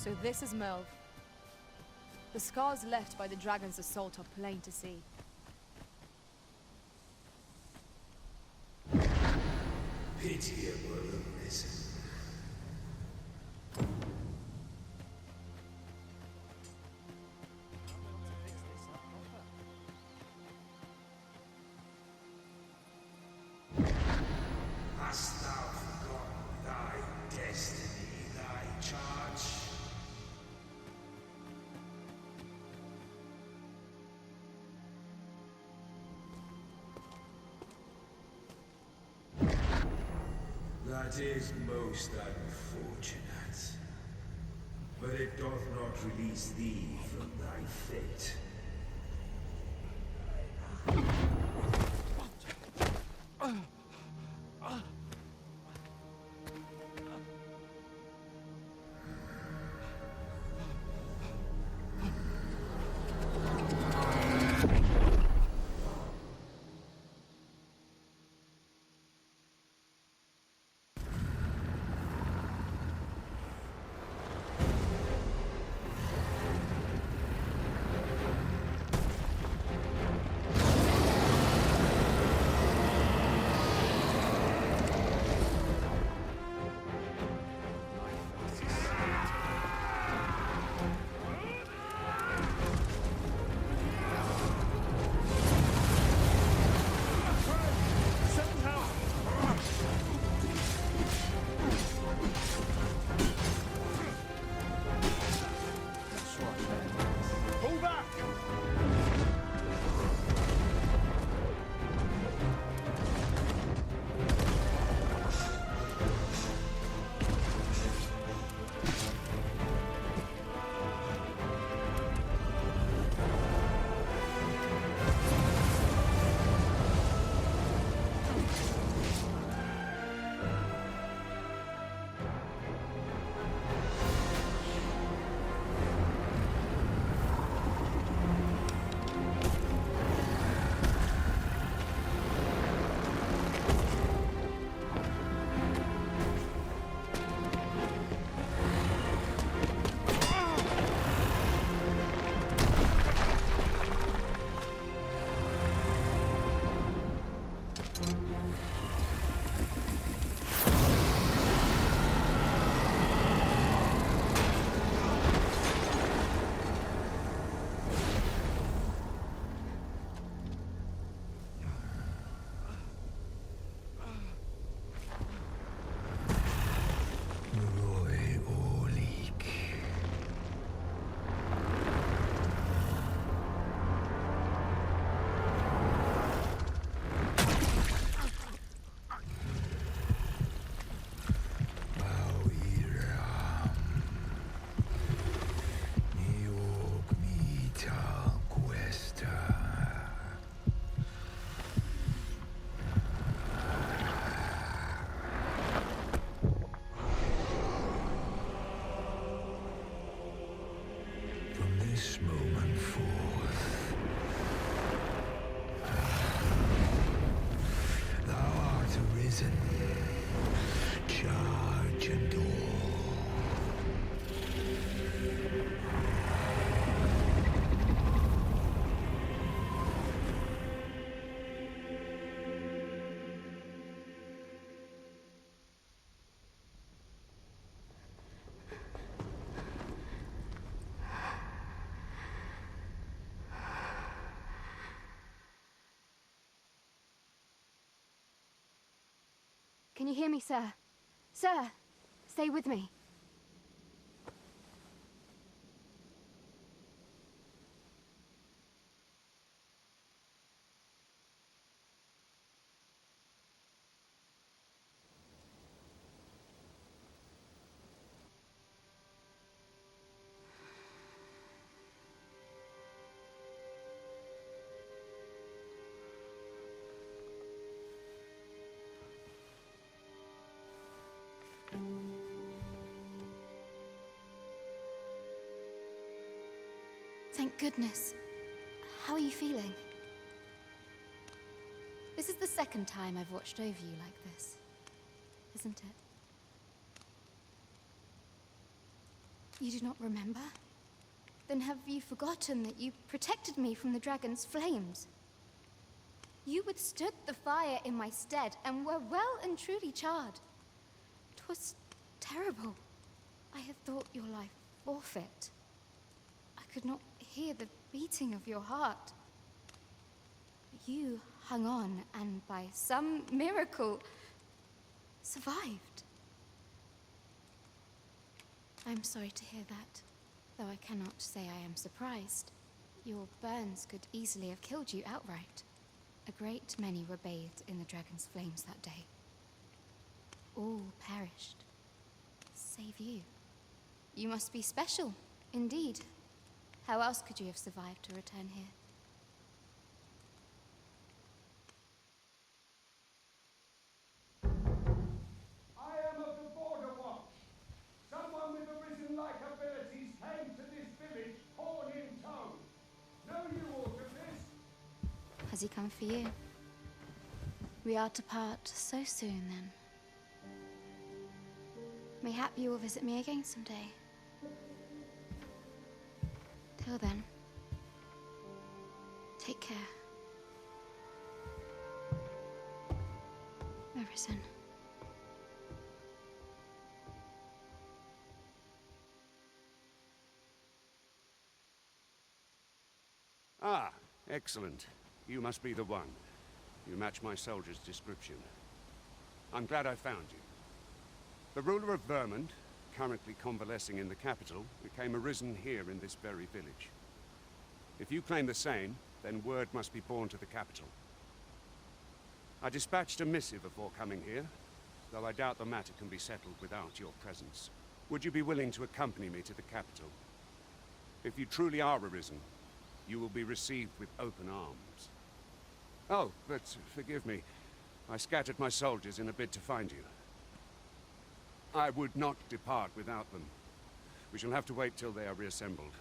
So this is Melv. The scars left by the dragon's assault are plain to see. Pitiable listen. Hast thou forgotten thy destiny, thy charge? That is most unfortunate. But it doth not release thee from thy fate. This moment forth, thou art arisen, charge and all. Can you hear me, sir? Sir, stay with me. Thank goodness. How are you feeling? This is the second time I've watched over you like this, isn't it? You do not remember? Then have you forgotten that you protected me from the dragon's flames? You withstood the fire in my stead and were well and truly charred. 'Twas terrible. I had thought your life forfeit. I could not hear the beating of your heart. You hung on and by some miracle survived. I'm sorry to hear that, though I cannot say I am surprised. Your burns could easily have killed you outright. A great many were bathed in the dragon's flames that day. All perished, save you. You must be special, indeed. How else could you have survived to return here? I am of the Border Watch. Someone with arisen-like abilities came to this village, horn in tow. Know you aught of this? Has he come for you? We are to part so soon, then. Mayhap you will visit me again someday. Till then, take care. Arisen. Ah, excellent. You must be the one. You match my soldier's description. I'm glad I found you. The ruler of Vermont, currently convalescing in the capital, became arisen here in this very village. If you claim the same, then word must be borne to the capital. I dispatched a missive before coming here, though I doubt the matter can be settled without your presence. Would you be willing to accompany me to the capital? If you truly are arisen, you will be received with open arms. Oh, but forgive me. I scattered my soldiers in a bid to find you. I would not depart without them. We shall have to wait till they are reassembled.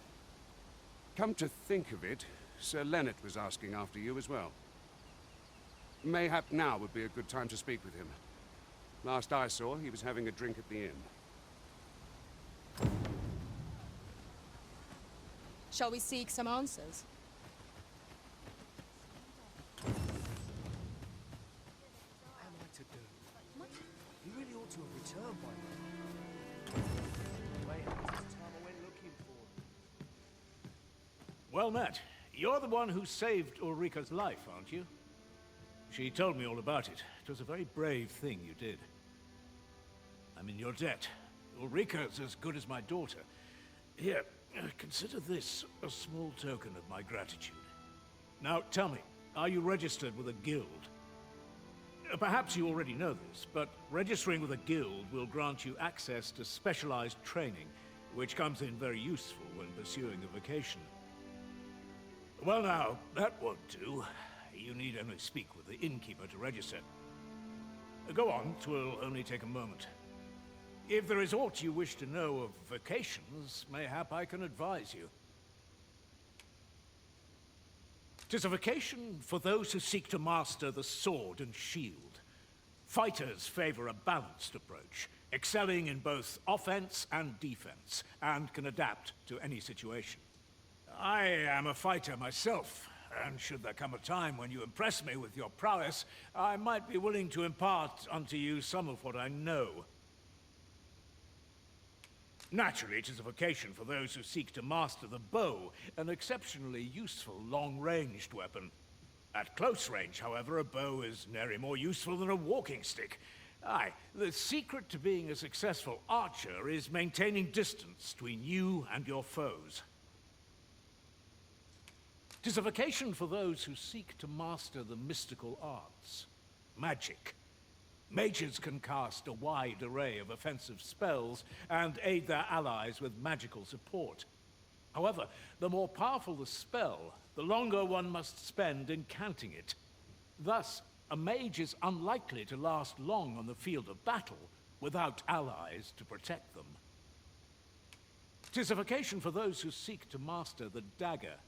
Come to think of it, Sir Leonard was asking after you as well. Mayhap now would be a good time to speak with him. Last I saw, he was having a drink at the inn. Shall we seek some answers? What am I to do? You really ought to have returned by now. Way out this time I went looking for him. Well met. You're the one who saved Ulrika's life, aren't you? She told me all about it. It was a very brave thing you did. I'm in your debt. Ulrika's as good as my daughter. Here, consider this a small token of my gratitude. Now, tell me, are you registered with a guild? Perhaps you already know this, but registering with a guild will grant you access to specialized training, which comes in very useful when pursuing a vocation. Well now, that won't do. You need only speak with the innkeeper to register. Go on, 'twill only take a moment. If there is aught you wish to know of vocations, mayhap I can advise you. 'Tis a vocation for those who seek to master the sword and shield. Fighters favor a balanced approach, excelling in both offense and defense, and can adapt to any situation. I am a fighter myself, and should there come a time when you impress me with your prowess, I might be willing to impart unto you some of what I know. Naturally, it is a vocation for those who seek to master the bow, an exceptionally useful long-ranged weapon. At close range, however, a bow is nary more useful than a walking stick. Aye, the secret to being a successful archer is maintaining distance between you and your foes. 'Tis a vocation for those who seek to master the mystical arts. Magic. Mages can cast a wide array of offensive spells and aid their allies with magical support. However, the more powerful the spell, the longer one must spend in canting it. Thus, a mage is unlikely to last long on the field of battle without allies to protect them. 'Tis a vocation for those who seek to master the dagger.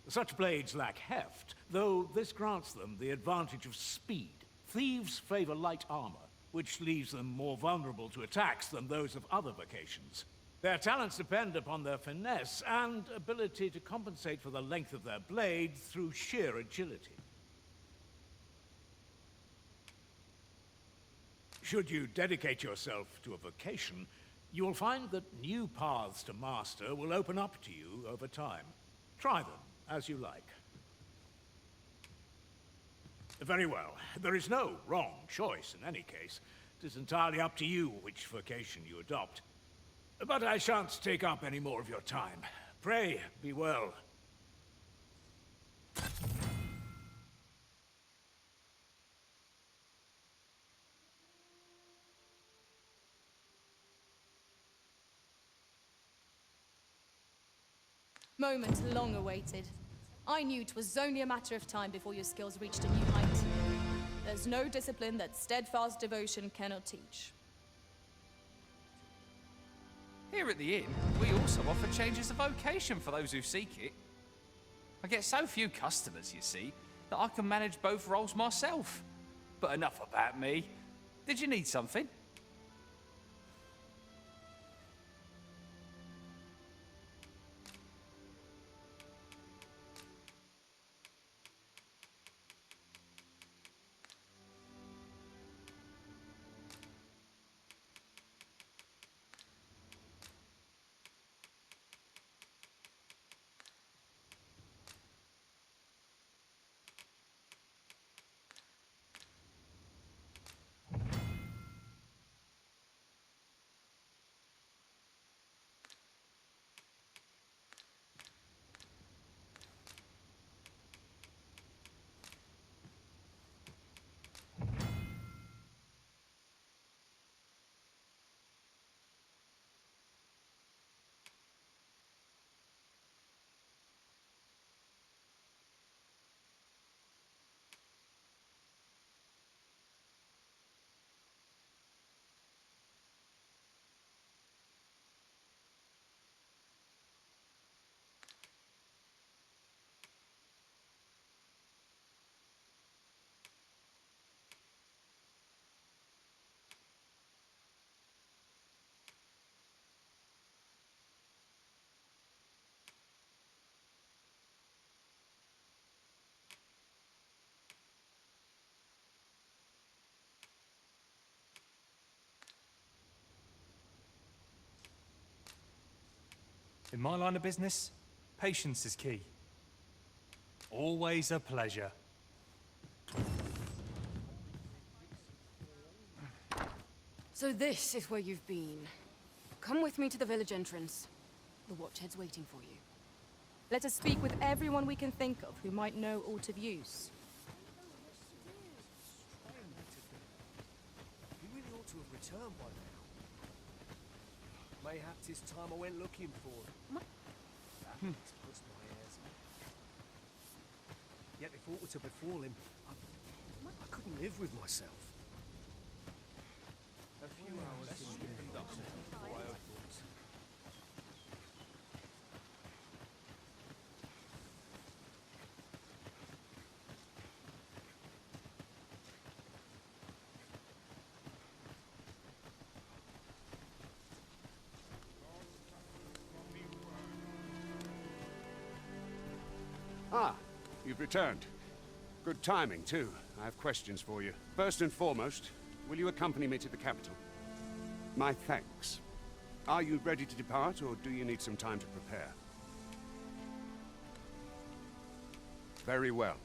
Such blades lack heft, though this grants them the advantage of speed. Thieves favor light armor, which leaves them more vulnerable to attacks than those of other vocations. Their talents depend upon their finesse and ability to compensate for the length of their blade through sheer agility. Should you dedicate yourself to a vocation, you will find that new paths to master will open up to you over time. Try them as you like. Very well. There is no wrong choice in any case. It is entirely up to you which vocation you adopt. But I shan't take up any more of your time. Pray, be well. Moment long awaited. I knew 'twas only a matter of time before your skills reached a new height. There's no discipline that steadfast devotion cannot teach. Here at the inn, we also offer changes of vocation for those who seek it. I get so few customers, you see, that I can manage both roles myself. But enough about me. Did you need something? In my line of business, patience is key. Always a pleasure. So this is where you've been. Come with me to the village entrance. The Watchhead's waiting for you. Let us speak with everyone we can think of who might know aught of use. You really ought to have returned by now. Mayhap 'tis time I went looking for them. That splits my ears. Yet if aught were to befall him, I couldn't live with myself. A few hours before I thought. Ah, you've returned. Good timing, too. I have questions for you. First and foremost, will you accompany me to the capital? My thanks. Are you ready to depart, or do you need some time to prepare? Very well.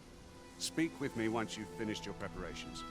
Speak with me once you've finished your preparations.